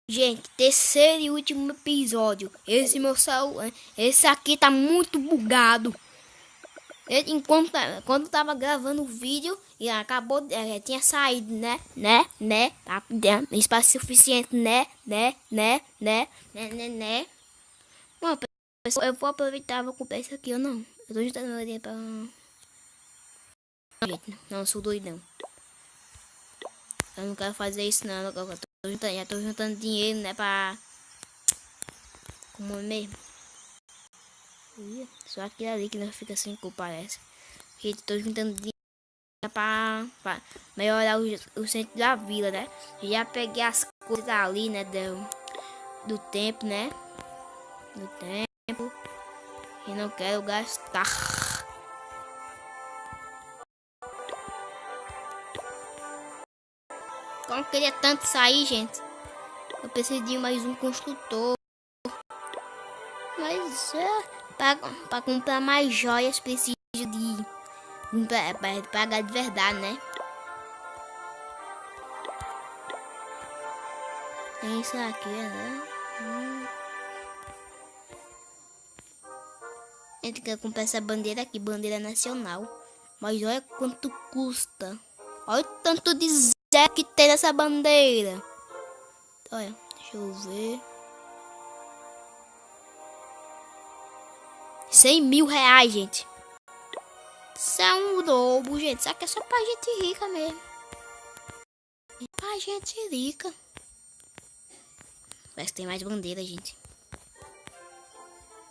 Gente, terceiro e último episódio. Esse aqui tá muito bugado. Quando tava gravando o vídeo e acabou, tinha saído, né? Espaço suficiente, né. Bom, pessoal, eu vou aproveitar, vou comprar isso aqui ou não. Eu tô juntando meu dinheiro pra... Não, eu sou doidão. Eu não quero fazer isso não. Já tô juntando dinheiro, né, pra... Como é mesmo? Só aquilo ali que não fica sem cor, parece. Gente, tô juntando dinheiro pra melhorar o centro da vila, né? Já peguei as coisas ali, né? Do tempo, né? Do tempo. E não quero gastar. Como queria tanto sair, gente. Eu preciso de mais um construtor. Mas pra comprar mais joias preciso de pagar de verdade, né? Tem isso aqui, né? A gente quer comprar essa bandeira aqui, bandeira nacional. Mas olha quanto custa. Olha o tanto de Zé que tem nessa bandeira. Olha, deixa eu ver. 100 mil reais, gente. Isso é um roubo, gente. Isso aqui é só pra gente rica mesmo. Pra gente rica. Parece que tem mais bandeira, gente.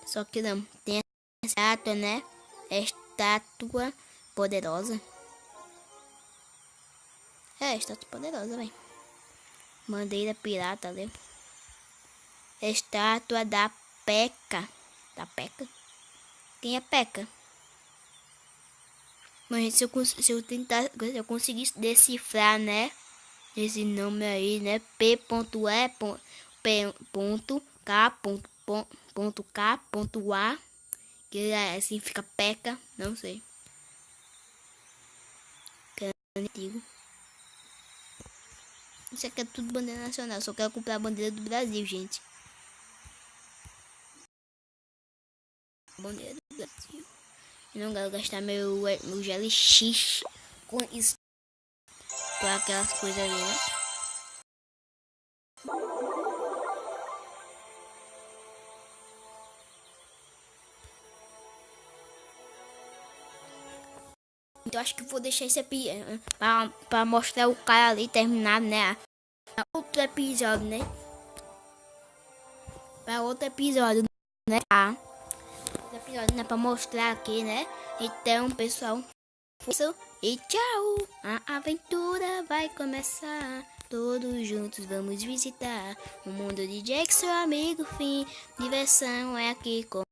Só que não. Tem a estátua, né? Estátua poderosa. Estátua poderosa, velho. Bandeira pirata, ali. Estátua da Peca. Da Peca? Quem é Peca? Mas se eu tentar, se eu conseguisse decifrar, né? Esse nome aí, né? P.E.K.K.A, que assim fica Peca, não sei. Que é antigo. Isso aqui é tudo bandeira nacional, só quero comprar a bandeira do Brasil, gente. Bandeira do Brasil. Eu não quero gastar meu GLX com isso, com aquelas coisas ali, né? Então acho que vou deixar esse episódio pra mostrar o cara ali terminado, né? Outro episódio, né? Para outro episódio, né? Outro episódio, né? Pra mostrar aqui, né? Então, pessoal, isso e tchau! A aventura vai começar. Todos juntos vamos visitar o mundo de Jack, seu amigo. Fim, diversão é aqui com